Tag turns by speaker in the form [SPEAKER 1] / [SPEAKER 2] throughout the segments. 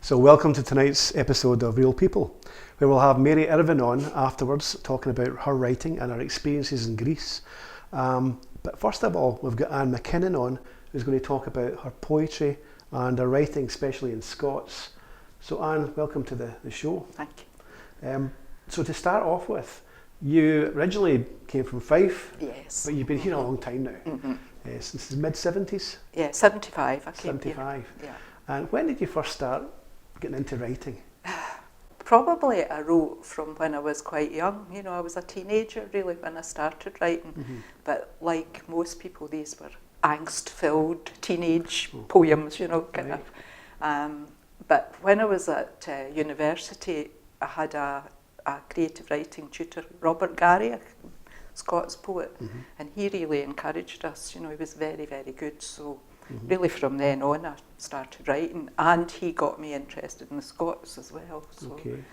[SPEAKER 1] So welcome to tonight's episode of Real People, where we'll have Mary Irvine on afterwards, talking about her writing and her experiences in Greece. But first of all, we've got Ann MacKinnon on, who's going to talk about her poetry and her writing, especially in Scots. So Ann, welcome to the show.
[SPEAKER 2] Thank
[SPEAKER 1] you. So to start off with, you originally came from Fife.
[SPEAKER 2] Yes.
[SPEAKER 1] But you've been here a long time now, since the mid-70s?
[SPEAKER 2] Yeah, 75 I came
[SPEAKER 1] 75.
[SPEAKER 2] Here. Yeah.
[SPEAKER 1] And when did you first start getting into writing?
[SPEAKER 2] Probably I wrote from when I was quite young. You know, I was a teenager really when I started writing. But like most people, these were angst-filled teenage poems, you know, kind of. But when I was at university, I had a creative writing tutor, Robert Garry, a Scots poet, and he really encouraged us. You know, he was very, very good. So really from then on I started writing, and he got me interested in the Scots as well. So.
[SPEAKER 1] Okay.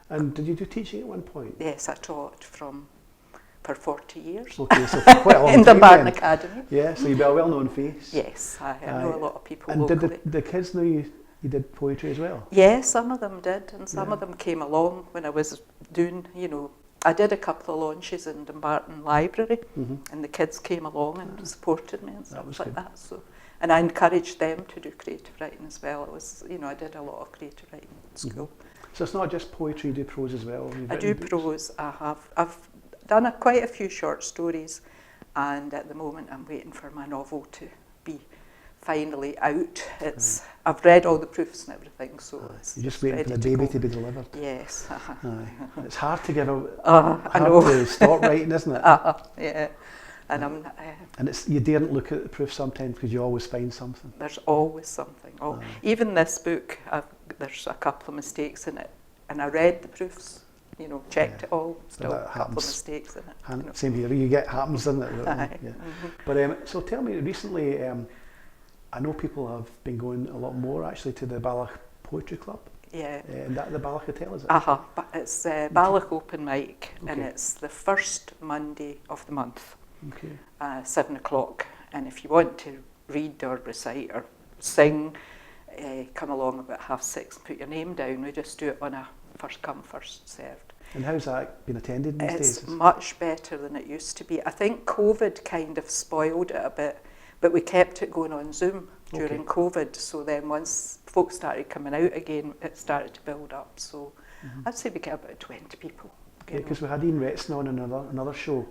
[SPEAKER 1] And did you do teaching at one point?
[SPEAKER 2] Yes, I taught for 40 years.
[SPEAKER 1] Okay, so for quite a long
[SPEAKER 2] in
[SPEAKER 1] time
[SPEAKER 2] the Barton
[SPEAKER 1] then.
[SPEAKER 2] Academy.
[SPEAKER 1] Yeah, so you'd be a well-known face.
[SPEAKER 2] Yes, I know a lot of people
[SPEAKER 1] and
[SPEAKER 2] locally.
[SPEAKER 1] did the kids know you did poetry as well?
[SPEAKER 2] Yeah, some of them did, and some of them came along when I was doing, you know, I did a couple of launches in Dumbarton Library, and the kids came along and supported me and stuff like that. So, and I encouraged them to do creative writing as well. It was, you know, I did a lot of creative writing at school.
[SPEAKER 1] So it's not just poetry, you do prose as well?
[SPEAKER 2] I do prose. I've done quite a few short stories, and at the moment I'm waiting for my novel to be finally out. I've read all the proofs and everything, so
[SPEAKER 1] you're just waiting for the baby to be delivered.
[SPEAKER 2] Yes.
[SPEAKER 1] It's hard to give out.
[SPEAKER 2] I know.
[SPEAKER 1] To stop writing, isn't it?
[SPEAKER 2] Yeah. And
[SPEAKER 1] and you daren't look at the proof sometimes because you always find something.
[SPEAKER 2] There's always something. Even this book, there's a couple of mistakes in it, and I read the proofs. You know, checked it all. Still a couple of mistakes in it. You know.
[SPEAKER 1] Same here. You get happens, doesn't it? Yeah. But so tell me, recently, I know people have been going a lot more actually to the Balach Poetry Club.
[SPEAKER 2] Yeah.
[SPEAKER 1] And that the Balach Hotel, is it?
[SPEAKER 2] It's Balach Open Mic, and it's the first Monday of the month.
[SPEAKER 1] Okay.
[SPEAKER 2] 7 o'clock, and if you want to read or recite or sing, come along about 6:30 and put your name down. We just do it on a first come, first served.
[SPEAKER 1] And how's that been attended these days?
[SPEAKER 2] It's much better than it used to be. I think COVID kind of spoiled it a bit, but we kept it going on Zoom during COVID, so then once folks started coming out again, it started to build up. So I'd say we get about 20 people.
[SPEAKER 1] Because we had Ian Retson on another show,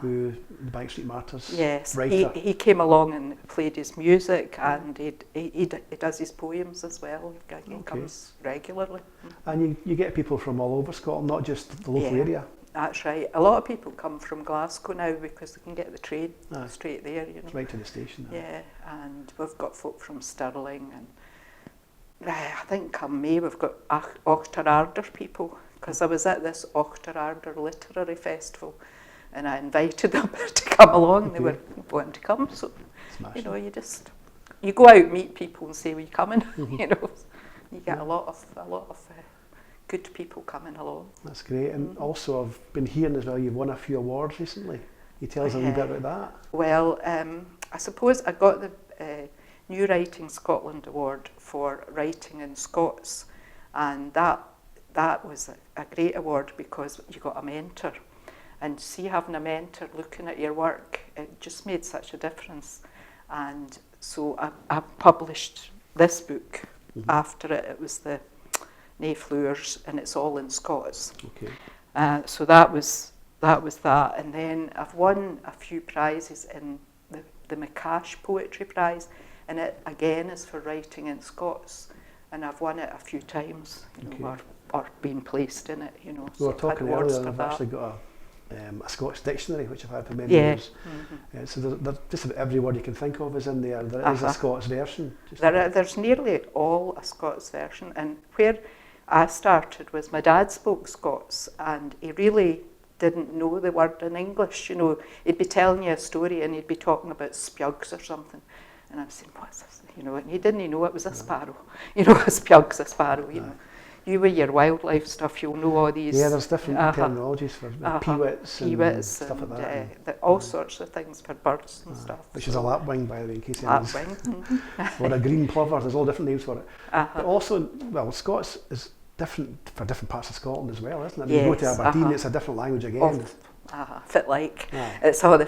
[SPEAKER 1] who the Bank Street Martyrs writer.
[SPEAKER 2] He came along and played his music, and he does his poems as well. He comes regularly.
[SPEAKER 1] And you get people from all over Scotland, not just the local area.
[SPEAKER 2] That's right. A lot of people come from Glasgow now because they can get the train straight there. You know,
[SPEAKER 1] it's right to the station.
[SPEAKER 2] Yeah, and we've got folk from Stirling, and I think come May we've got Auchterarder people. Because I was at this Auchterarder Literary Festival, and I invited them to come along. They were wanting to come, so you know, you go out, meet people, and say, "Will you coming?" You know, you get a lot of good people coming along.
[SPEAKER 1] That's great, and also I've been hearing as well. You've won a few awards recently. Can you tell us a little bit about that?
[SPEAKER 2] Well, I suppose I got the New Writing Scotland Award for writing in Scots, and that was a great award because you got a mentor, and see, having a mentor looking at your work, it just made such a difference. And so I published this book after it. It was the Nae Floors, and it's all in Scots. Okay. So that was that, and then I've won a few prizes in the McCash Poetry Prize, and it again is for writing in Scots, and I've won it a few times. You know, or been placed in it, you know.
[SPEAKER 1] We were talking earlier, I've actually got a Scots dictionary, which I've had for many years. So there's just about every word you can think of is in there. There is a Scots version. There's
[SPEAKER 2] nearly all a Scots version, and where I started was my dad spoke Scots, and he really didn't know the word in English. You know, he'd be telling you a story, and he'd be talking about spjugs or something, and I was saying, "What's this?" You know, and he didn't know it was a sparrow. You know, a spjug's a sparrow. You know. You with your wildlife stuff, you'll know all these.
[SPEAKER 1] Yeah, there's different terminologies for peewits and stuff like that.
[SPEAKER 2] All sorts of things for birds and stuff.
[SPEAKER 1] Which is a lapwing, by the way, in case anyone's...
[SPEAKER 2] Lapwing.
[SPEAKER 1] Or a green plover, there's all different names for it. But also, well, Scots is different for different parts of Scotland as well, isn't it?
[SPEAKER 2] Yes,
[SPEAKER 1] you go to Aberdeen, it's a different language again.
[SPEAKER 2] Fit like. It's all the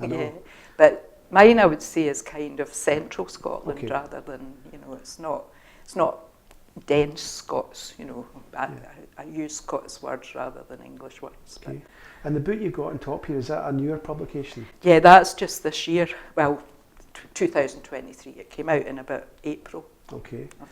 [SPEAKER 2] yeah. But mine, I would say, is kind of central Scotland rather than, it's not dense Scots, I use Scots words rather than English words.
[SPEAKER 1] Okay. And the book you've got on top here, is that a newer publication?
[SPEAKER 2] Yeah, that's just this year. Well, 2023. It came out in about April of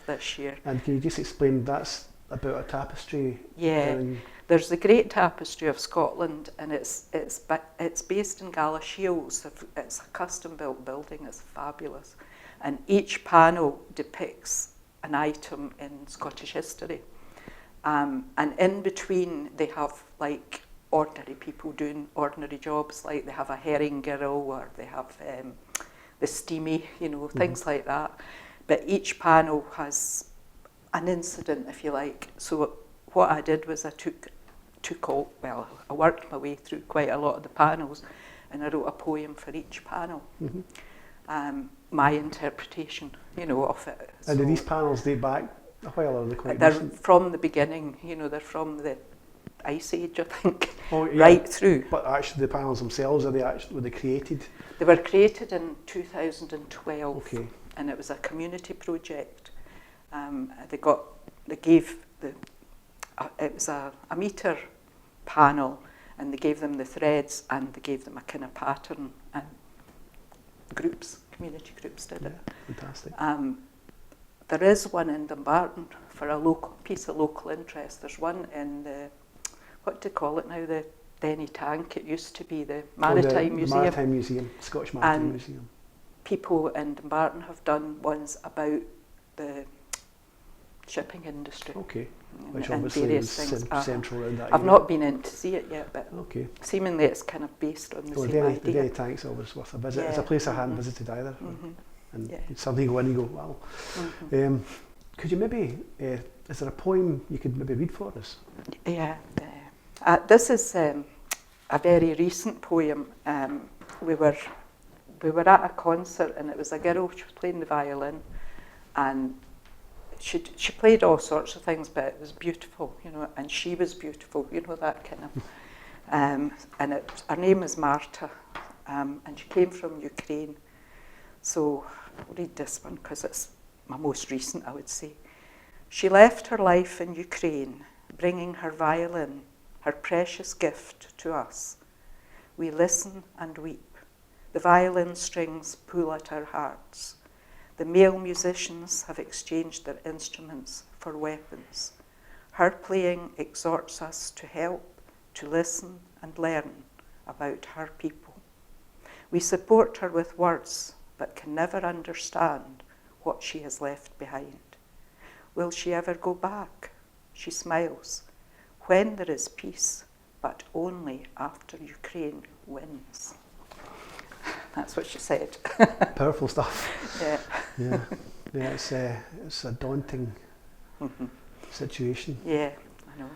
[SPEAKER 2] this year.
[SPEAKER 1] And can you just explain, that's about a tapestry?
[SPEAKER 2] Yeah, there's the Great Tapestry of Scotland, and it's based in Galashiels. It's a custom-built building. It's fabulous, and each panel depicts an item in Scottish history, and in between they have like ordinary people doing ordinary jobs, like they have a herring girl, or they have the steamy, things like that. But each panel has an incident, if you like. So what I did was I worked my way through quite a lot of the panels, and I wrote a poem for each panel. My interpretation, of it.
[SPEAKER 1] And do these panels date back a while, or are they quite
[SPEAKER 2] They're
[SPEAKER 1] recent?
[SPEAKER 2] from the beginning, they're from the Ice Age, I think, right through.
[SPEAKER 1] But actually the panels themselves, were they created?
[SPEAKER 2] They were created in 2012, and it was a community project. It was a metre panel, and they gave them the threads, and they gave them a kind of pattern, and community groups did it.
[SPEAKER 1] Fantastic.
[SPEAKER 2] There is one in Dumbarton for a piece of local interest. There's one in the, what do you call it now, the Denny Tank. It used to be the Maritime Museum.
[SPEAKER 1] The Maritime Museum, Scottish Maritime Museum.
[SPEAKER 2] People in Dumbarton have done ones about the shipping industry.
[SPEAKER 1] Which obviously is central in that.
[SPEAKER 2] I've not been in to see it yet, but seemingly it's kind of based on the same idea.
[SPEAKER 1] The Denny Tank's always worth a visit. Yeah. It's a place I hadn't visited either. And it's something you go in and you go, wow. Could you maybe, is there a poem you could maybe read for us?
[SPEAKER 2] Yeah. This is a very recent poem. We were at a concert, and it was a girl, she was playing the violin, and she played all sorts of things, but it was beautiful, and she was beautiful, that kind of. And her name is Marta, and she came from Ukraine. So I'll read this one because it's my most recent, I would say. She left her life in Ukraine, bringing her violin, her precious gift, to us. We listen and weep. The violin strings pull at our hearts. The male musicians have exchanged their instruments for weapons. Her playing exhorts us to help, to listen and learn about her people. We support her with words, but can never understand what she has left behind. Will she ever go back? She smiles. When there is peace, but only after Ukraine wins. That's what she said.
[SPEAKER 1] Powerful stuff.
[SPEAKER 2] Yeah.
[SPEAKER 1] It's a daunting situation.
[SPEAKER 2] Yeah, I know.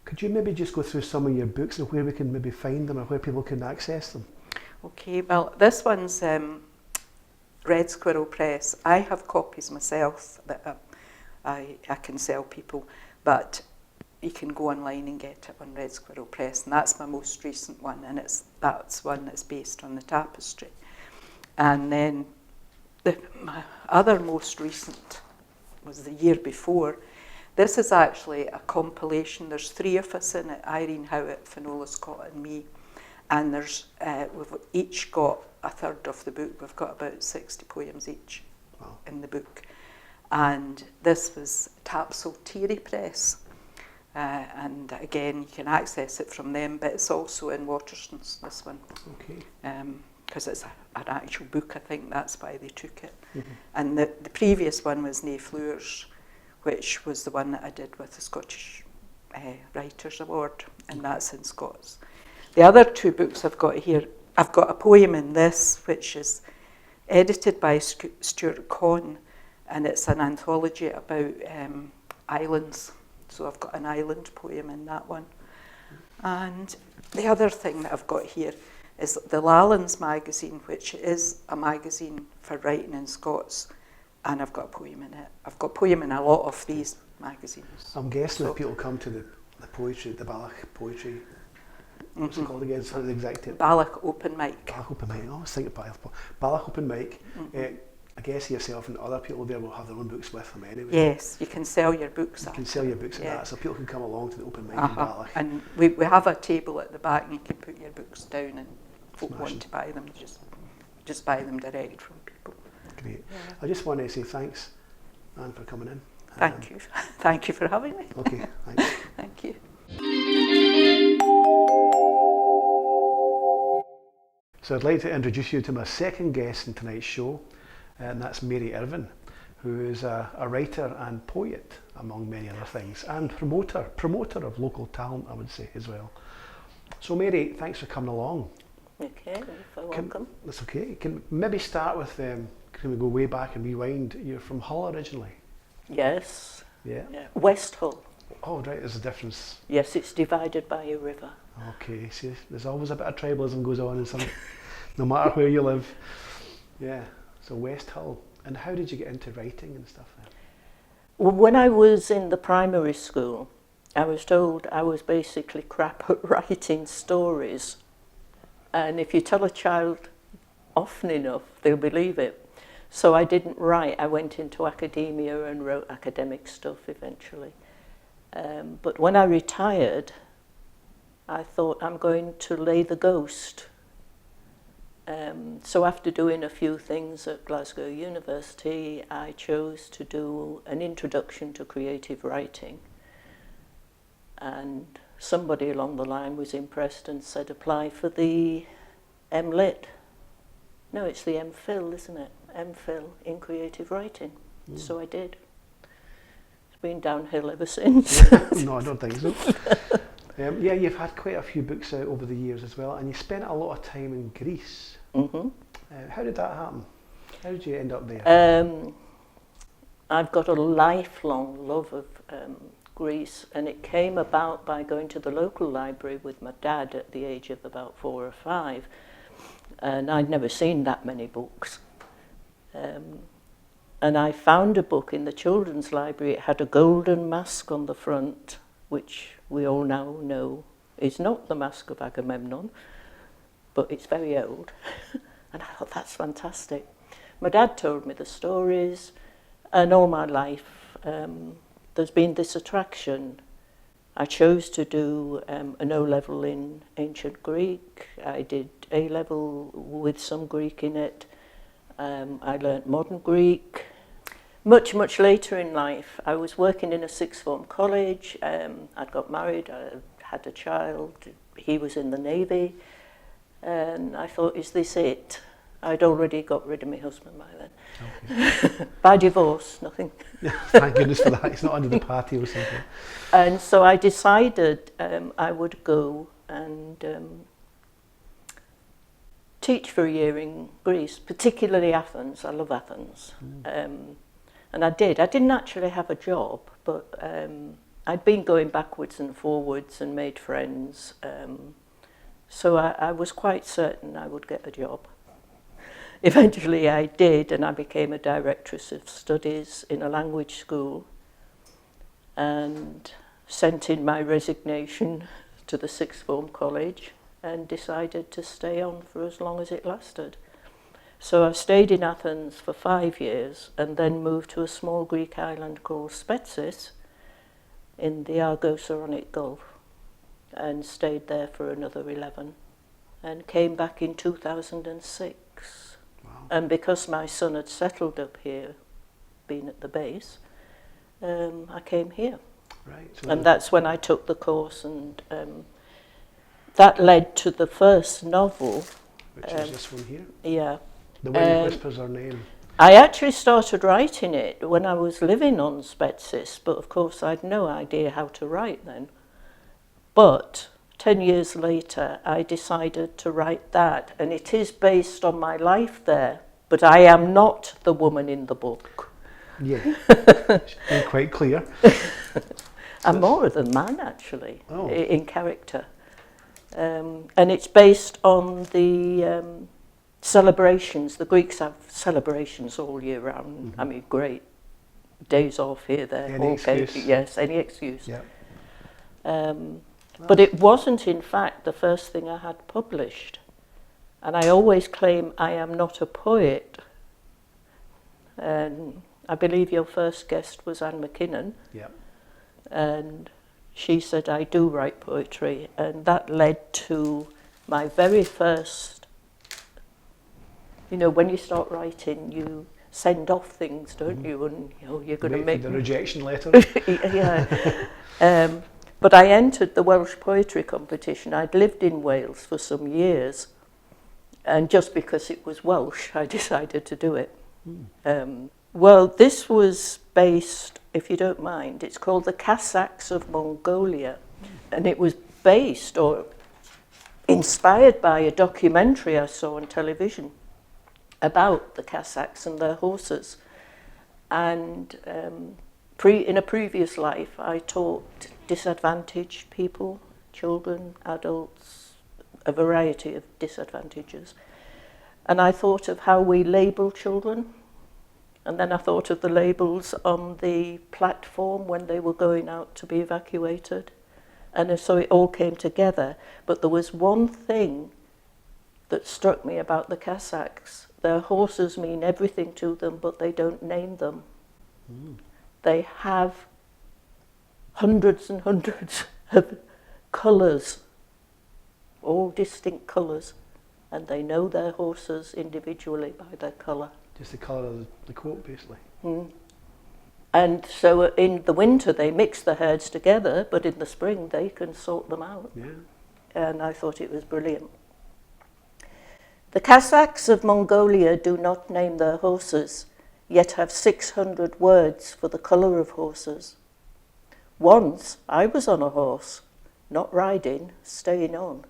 [SPEAKER 1] Could you maybe just go through some of your books and where we can maybe find them or where people can access them? Okay,
[SPEAKER 2] well, this one's Red Squirrel Press. I have copies myself that I can sell people, but you can go online and get it on Red Squirrel Press, and that's my most recent one, and that's one that's based on the tapestry. And then my other most recent was the year before. This is actually a compilation. There's 3 of us in it: Irene Howitt, Finola Scott, and me. And we've each got a third of the book. We've got about 60 poems each in the book. And this was Tapsell Teary Press. And again, you can access it from them, but it's also in Waterstones, this one.
[SPEAKER 1] Okay.
[SPEAKER 2] Because it's an actual book, I think that's why they took it. Mm-hmm. And the previous one was Nae Floors, which was the one that I did with the Scottish Writers Award, and that's in Scots. The other 2 books I've got here, I've got a poem in this, which is edited by Stuart Conn, and it's an anthology about islands. So I've got an island poem in that one. And the other thing that I've got here is the Lallans magazine, which is a magazine for writing in Scots, and I've got a poem in it. I've got a poem in a lot of these magazines.
[SPEAKER 1] I'm guessing that people come to the poetry, the Ballach poetry, what's it called again? It's not the exact term.
[SPEAKER 2] Ballach open mic.
[SPEAKER 1] Ballach open mic. I always think of Ballach open mic. I guess yourself and other people there will have their own books with them anyway.
[SPEAKER 2] Yes, you can sell your books.
[SPEAKER 1] You can sell your books at that, so people can come along to the open mic in Ballach.
[SPEAKER 2] And we have a table at the back, and you can put your books down, and folk want to buy them, just buy them direct from people.
[SPEAKER 1] Great. Yeah. I just want to say thanks, Anne, for coming in.
[SPEAKER 2] Thank you. Thank you for having me.
[SPEAKER 1] Okay, thanks.
[SPEAKER 2] Thank you.
[SPEAKER 1] So I'd like to introduce you to my second guest in tonight's show, and that's Mary Irvine, who is a writer and poet, among many other things, and promoter of local talent, I would say, as well. So Mary, thanks for coming along.
[SPEAKER 2] Okay, you're welcome.
[SPEAKER 1] That's okay. Can maybe start with, can we go way back and rewind? You're from Hull originally?
[SPEAKER 3] Yes.
[SPEAKER 1] Yeah?
[SPEAKER 3] West Hull.
[SPEAKER 1] Oh, right, there's a difference.
[SPEAKER 3] Yes, it's divided by a river.
[SPEAKER 1] Okay, see, there's always a bit of tribalism goes on in some, no matter where you live. Yeah, so West Hull. And how did you get into writing and stuff then?
[SPEAKER 3] Well, when I was in the primary school, I was told I was basically crap at writing stories. And if you tell a child often enough, they'll believe it. So I didn't write. I went into academia and wrote academic stuff eventually. But when I retired, I thought I'm going to lay the ghost. So after doing a few things at Glasgow University, I chose to do an introduction to creative writing. And somebody along the line was impressed and said, apply for the M.Lit. No, it's the M.Phil, isn't it? M.Phil in creative writing. So I did. It's been downhill ever since.
[SPEAKER 1] No, I don't think so. Yeah, you've had quite a few books out over the years as well, and you spent a lot of time in Greece.
[SPEAKER 3] Mm-hmm.
[SPEAKER 1] How did that happen? How did you end up there?
[SPEAKER 3] I've got a lifelong love of Greece, and it came about by going to the local library with my dad at the age of about 4 or 5, and I'd never seen that many books. And I found a book in the children's library. It had a golden mask on the front, which we all now know is not the Mask of Agamemnon, but it's very old. And I thought, that's fantastic. My dad told me the stories, and all my life there's been this attraction. I chose to do an O-level in ancient Greek. I did A-level with some Greek in it. I learnt modern Greek. Much later in life, I was working in a sixth form college. I'd got married, I had a child. He was in the Navy. And I thought, is this it? I'd already got rid of my husband by then. Okay. By divorce, nothing.
[SPEAKER 1] Thank goodness for that. It's not under the party or something.
[SPEAKER 3] And so I decided I would go and teach for a year in Greece, particularly Athens. I love Athens. And I did. I didn't actually have a job, but I'd been going backwards and forwards and made friends. So I was quite certain I would get a job. Eventually I did, and I became a directress of studies in a language school and sent in my resignation to the sixth form college and decided to stay on for as long as it lasted. So I stayed in Athens for 5 years and then moved to a small Greek island called Spetsis in the Argo-Saronic Gulf and stayed there for another 11 and came back in 2006.
[SPEAKER 1] Wow.
[SPEAKER 3] And because my son had settled up here, been at the base, I came here.
[SPEAKER 1] Right. So
[SPEAKER 3] and that's when I took the course, and that led to the first novel.
[SPEAKER 1] Which is this one here?
[SPEAKER 3] Yeah.
[SPEAKER 1] The Wind Whispers Her Name.
[SPEAKER 3] I actually started writing it when I was living on Spetsis, but of course I'd no idea how to write then. But 10 years later, I decided to write that, and it is based on my life there, but I am not the woman in the book.
[SPEAKER 1] Yeah, it's been quite clear.
[SPEAKER 3] And more than man, actually,
[SPEAKER 1] Oh.
[SPEAKER 3] in character. And it's based on the celebrations. The Greeks have celebrations all year round.
[SPEAKER 1] Mm-hmm.
[SPEAKER 3] I mean, great days off here, there.
[SPEAKER 1] Any excuse.
[SPEAKER 3] Yes, any excuse.
[SPEAKER 1] Yeah.
[SPEAKER 3] But it wasn't, in fact, the first thing I had published. And I always claim I am not a poet. And I believe your first guest was Ann MacKinnon.
[SPEAKER 1] Yeah.
[SPEAKER 3] And she said, I do write poetry. And that led to my very first, when you start writing, you send off things, don't you? And you're going to make
[SPEAKER 1] the rejection letter.
[SPEAKER 3] Yeah. But I entered the Welsh poetry competition. I'd lived in Wales for some years, and just because it was Welsh, I decided to do it. Well, this was based, if you don't mind, it's called The Cossacks of Mongolia, and it was based or inspired by a documentary I saw on television about the Cossacks and their horses. And in a previous life, I taught disadvantaged people, children, adults, a variety of disadvantages. And I thought of how we label children. And then I thought of the labels on the platform when they were going out to be evacuated. And so it all came together. But there was one thing that struck me about the Cossacks. Their horses mean everything to them, but they don't name them. They have hundreds and hundreds of colours, all distinct colours, and they know their horses individually by their colour.
[SPEAKER 1] Just the colour of the coat, basically.
[SPEAKER 3] And so in the winter they mix the herds together, but in the spring they can sort them out.
[SPEAKER 1] Yeah.
[SPEAKER 3] And I thought it was brilliant. The Cossacks of Mongolia do not name their horses, yet have 600 words for the colour of horses. Once I was on a horse, not riding, staying on.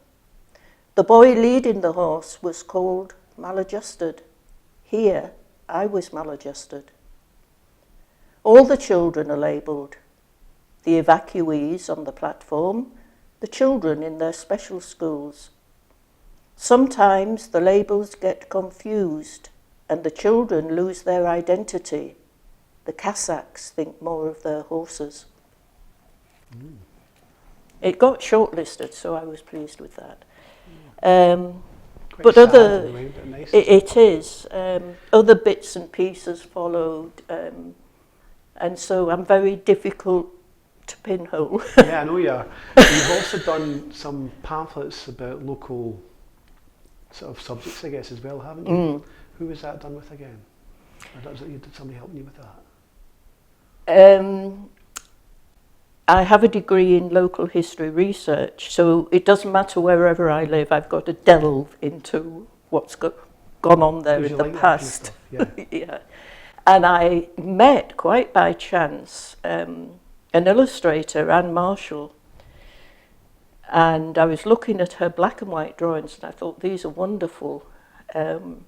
[SPEAKER 3] The boy leading the horse was called maladjusted. Here I was maladjusted. All the children are labelled. The evacuees on the platform, the children in their special schools. Sometimes the labels get confused and the children lose their identity. The Cossacks think more of their horses. It got shortlisted, so I was pleased with that. But
[SPEAKER 1] sad
[SPEAKER 3] other,
[SPEAKER 1] in a way, but nice.
[SPEAKER 3] it is. Other bits and pieces followed, and so I'm very difficult to pinhole.
[SPEAKER 1] Yeah, I know you are. You've also done some pamphlets about local sort of subjects, I guess, as well, haven't you? Who was that done with again? Or did somebody help you with that?
[SPEAKER 3] I have a degree in local history research, so it doesn't matter wherever I live, I've got to delve into what's gone on there in the past.
[SPEAKER 1] That kind of stuff, yeah.
[SPEAKER 3] Yeah. And I met, quite by chance, an illustrator, Anne Marshall, and I was looking at her black and white drawings and I thought, these are wonderful. And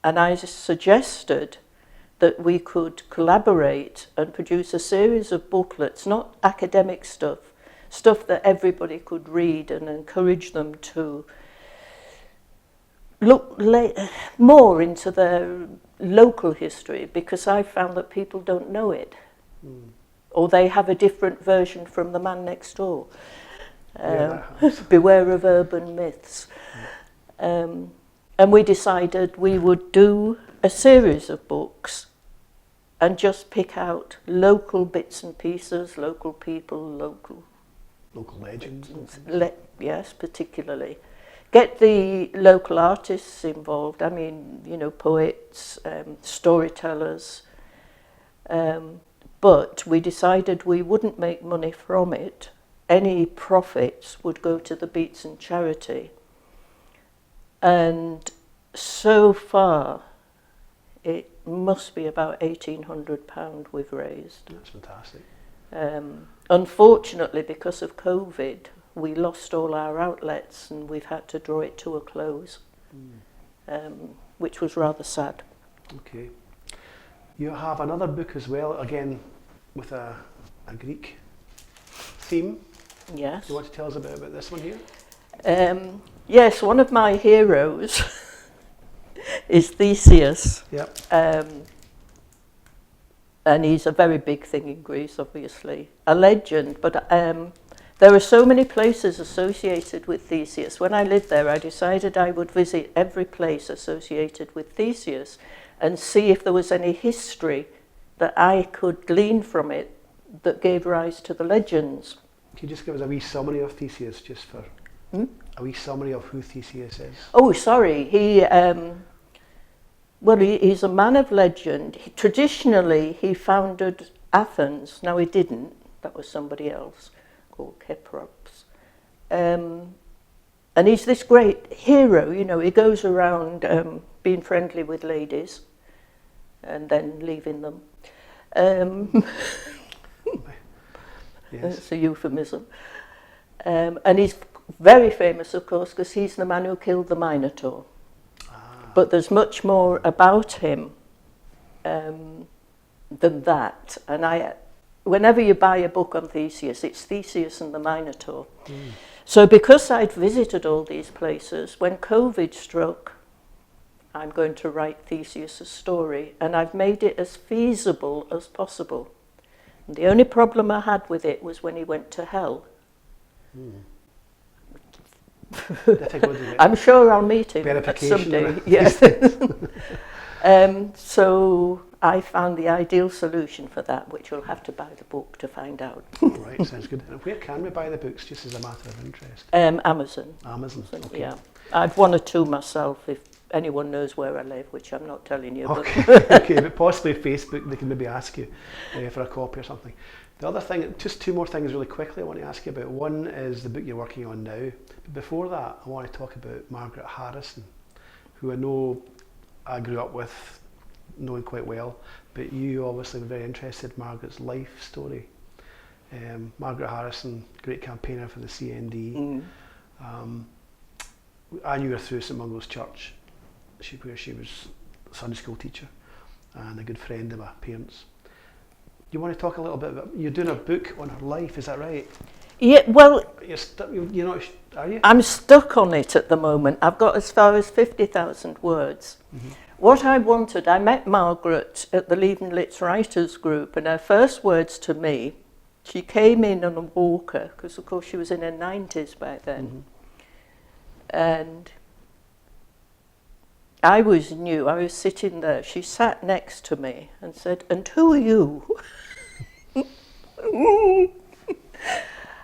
[SPEAKER 3] I suggested that we could collaborate and produce a series of booklets, not academic stuff that everybody could read, and encourage them to look more into their local history, because I found that people don't know it. Or they have a different version from the man next door. Beware of urban myths. And we decided we would do a series of books and just pick out local bits and pieces, local people, local
[SPEAKER 1] legends.
[SPEAKER 3] Yes, particularly. Get the local artists involved, I mean, poets, storytellers. But we decided we wouldn't make money from it. Any profits would go to the Beatson charity. And so far, it must be about £1,800 we've raised.
[SPEAKER 1] That's fantastic.
[SPEAKER 3] Unfortunately, because of COVID, we lost all our outlets and we've had to draw it to a close, which was rather sad.
[SPEAKER 1] Okay. You have another book as well, again with a Greek theme.
[SPEAKER 3] Yes.
[SPEAKER 1] Do you want to tell us about this one here?
[SPEAKER 3] Yes, one of my heroes is Theseus.
[SPEAKER 1] Yep.
[SPEAKER 3] And he's a very big thing in Greece, obviously. A legend, but there are so many places associated with Theseus. When I lived there, I decided I would visit every place associated with Theseus and see if there was any history that I could glean from it that gave rise to the legends.
[SPEAKER 1] Can you just give us a wee summary of Theseus, just for a wee summary of who Theseus is?
[SPEAKER 3] Oh, sorry. He's a man of legend. Traditionally, he founded Athens. Now, he didn't. That was somebody else called Keprops. And he's this great hero. You know, he goes around being friendly with ladies and then leaving them.
[SPEAKER 1] Yes.
[SPEAKER 3] It's a euphemism. And he's very famous, of course, because he's the man who killed the Minotaur. But there's much more about him than that. And whenever you buy a book on Theseus, it's Theseus and the Minotaur. So because I'd visited all these places, when COVID struck, I'm going to write Theseus' story, and I've made it as feasible as possible. And the only problem I had with it was when he went to hell. I'm sure I'll meet him someday. Yes. So I found the ideal solution for that, which you'll have to buy the book to find out.
[SPEAKER 1] Right, sounds good. And where can we buy the books, just as a matter of interest?
[SPEAKER 3] Amazon.
[SPEAKER 1] Amazon, okay.
[SPEAKER 3] Yeah. I've one or two myself, if anyone knows where I live, which I'm not telling you.
[SPEAKER 1] Okay,
[SPEAKER 3] But
[SPEAKER 1] okay, but possibly Facebook, they can maybe ask you for a copy or something. The other thing, just two more things really quickly I want to ask you about. One is the book you're working on now. But before that, I want to talk about Margaret Harrison, who I know I grew up with, knowing quite well, but you obviously were very interested in Margaret's life story. Margaret Harrison, great campaigner for the CND. I knew her through St Mungo's Church, where she was a Sunday school teacher and a good friend of my parents. You want to talk a little bit about, you're doing a book on her life, is that right?
[SPEAKER 3] yeah, well,
[SPEAKER 1] You're not, are you?
[SPEAKER 3] I'm stuck on it at the moment. I've got as far as 50,000 words. What I wanted, I met Margaret at the Leaving Lit's Writers Group, and her first words to me, she came in on a walker, because of course she was in her 90s by then. And I was new, I was sitting there. She sat next to me and said, "And who are you?"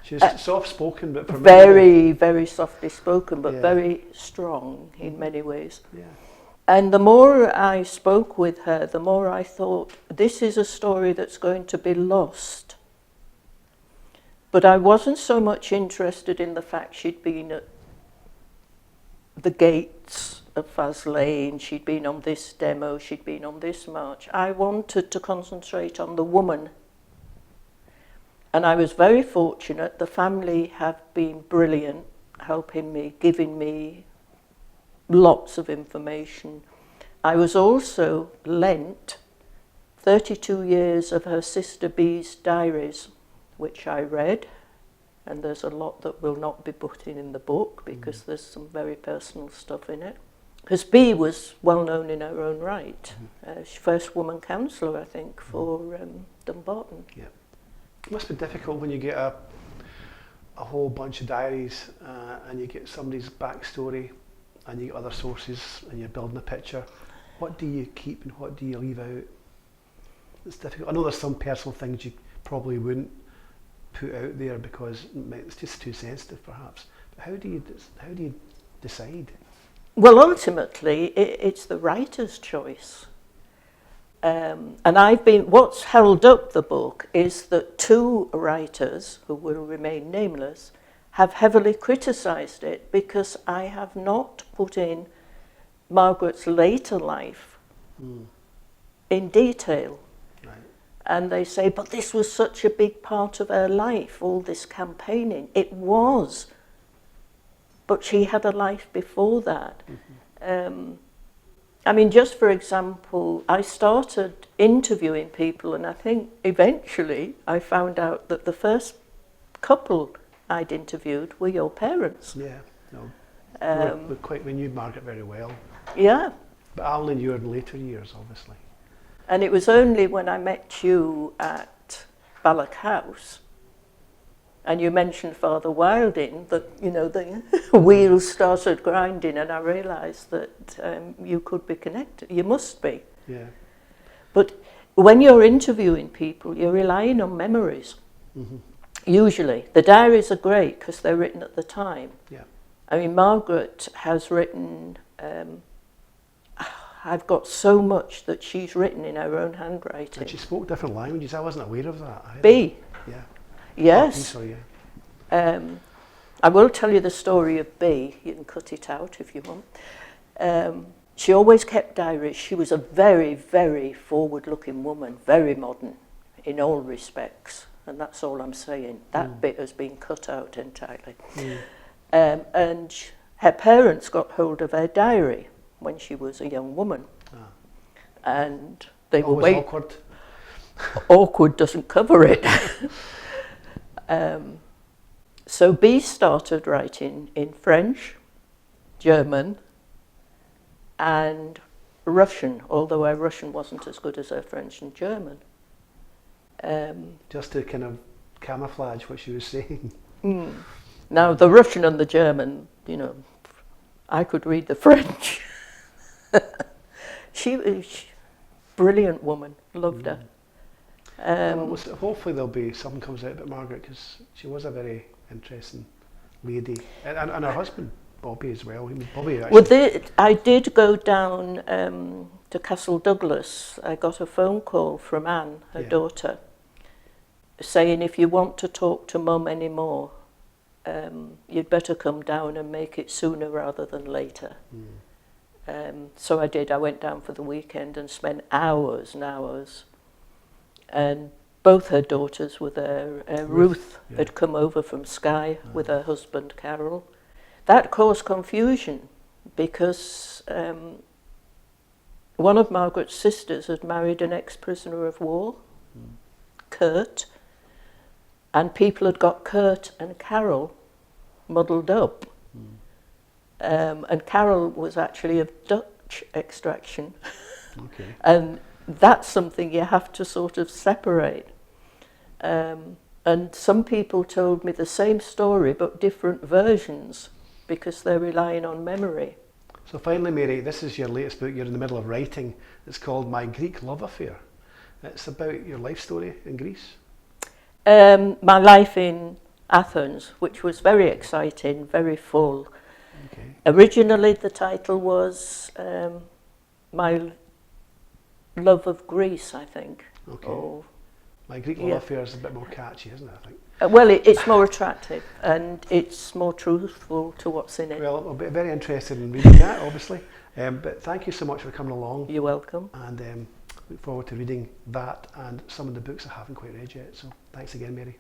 [SPEAKER 1] She's soft-spoken, but for
[SPEAKER 3] very, very softly spoken, but
[SPEAKER 1] Yeah.
[SPEAKER 3] very strong in many ways.
[SPEAKER 1] Yeah.
[SPEAKER 3] And the more I spoke with her, the more I thought, this is a story that's going to be lost. But I wasn't so much interested in the fact she'd been at the gates of Faslane, she'd been on this demo, she'd been on this march. I wanted to concentrate on the woman. And I was very fortunate. The family have been brilliant, helping me, giving me lots of information. I was also lent 32 years of her sister Bee's diaries, which I read. And there's a lot that will not be put in the book because there's some very personal stuff in it. Because Bee was well known in her own right. First woman councillor, I think, for Dumbarton.
[SPEAKER 1] Yeah. It must be difficult when you get a whole bunch of diaries and you get somebody's backstory and you get other sources and you're building a picture. What do you keep and what do you leave out? It's difficult. I know there's some personal things you probably wouldn't put out there because it's just too sensitive, perhaps. But how do you decide?
[SPEAKER 3] Well, ultimately, it's the writer's choice. And what's held up the book is that two writers, who will remain nameless, have heavily criticised it because I have not put in Margaret's later life in detail.
[SPEAKER 1] Right.
[SPEAKER 3] And they say, but this was such a big part of her life, all this campaigning. It was. But she had a life before that. I mean, just for example, I started interviewing people, and I think eventually I found out that the first couple I'd interviewed were your parents.
[SPEAKER 1] Yeah, no. We knew Margaret very well.
[SPEAKER 3] Yeah.
[SPEAKER 1] But I only knew her in later years, obviously.
[SPEAKER 3] And it was only when I met you at Ballock House, and you mentioned Father Wilding, that, you know, the wheels started grinding, and I realised that you could be connected. You must be.
[SPEAKER 1] Yeah.
[SPEAKER 3] But when you're interviewing people, you're relying on memories.
[SPEAKER 1] Mm-hmm.
[SPEAKER 3] Usually. The diaries are great because they're written at the time.
[SPEAKER 1] Yeah.
[SPEAKER 3] I mean, Margaret has written... I've got so much that she's written in her own handwriting.
[SPEAKER 1] And she spoke different languages. I wasn't aware of that either.
[SPEAKER 3] B.
[SPEAKER 1] Yeah.
[SPEAKER 3] Yes.
[SPEAKER 1] Oh, sorry, yeah.
[SPEAKER 3] I will tell you the story of B. You can cut it out if you want. She always kept diaries. She was a very, very forward-looking woman, very modern in all respects. And that's all I'm saying. That bit has been cut out entirely. And her parents got hold of her diary when she was a young woman. And they were
[SPEAKER 1] Always awkward.
[SPEAKER 3] Awkward doesn't cover it. So B started writing in French, German, and Russian, although her Russian wasn't as good as her French and German.
[SPEAKER 1] Just to kind of camouflage what she was saying.
[SPEAKER 3] Now, the Russian and the German, you know, I could read the French. She was a brilliant woman, loved her.
[SPEAKER 1] Well, hopefully there'll be something comes out about Margaret, because she was a very interesting lady. And her husband, Bobby, as well. I mean, Bobby actually...
[SPEAKER 3] Well, I did go down to Castle Douglas. I got a phone call from Anne, her daughter, saying if you want to talk to Mum anymore, you'd better come down and make it sooner rather than later. So I did. I went down for the weekend and spent hours and hours. And both her daughters were there. Ruth had come over from Skye with her husband, Carol. That caused confusion because one of Margaret's sisters had married an ex-prisoner of war, Kurt, and people had got Kurt and Carol muddled up. And Carol was actually of Dutch extraction.
[SPEAKER 1] Okay.
[SPEAKER 3] And that's something you have to sort of separate. And some people told me the same story but different versions because they're relying on memory.
[SPEAKER 1] So finally, Mary, this is your latest book. You're in the middle of writing. It's called My Greek Love Affair. It's about your life story in Greece.
[SPEAKER 3] My life in Athens, which was very exciting, very full.
[SPEAKER 1] Okay.
[SPEAKER 3] Originally the title was My Love of Greece, I think.
[SPEAKER 1] Okay.
[SPEAKER 3] Or,
[SPEAKER 1] My Greek Love Affair is a bit more catchy, isn't it, I think?
[SPEAKER 3] well, it's more attractive and it's more truthful to what's in it.
[SPEAKER 1] Well, I'll be very interested in reading that, obviously. But thank you so much for coming along.
[SPEAKER 3] You're welcome.
[SPEAKER 1] And look forward to reading that and some of the books I haven't quite read yet. So thanks again, Mary.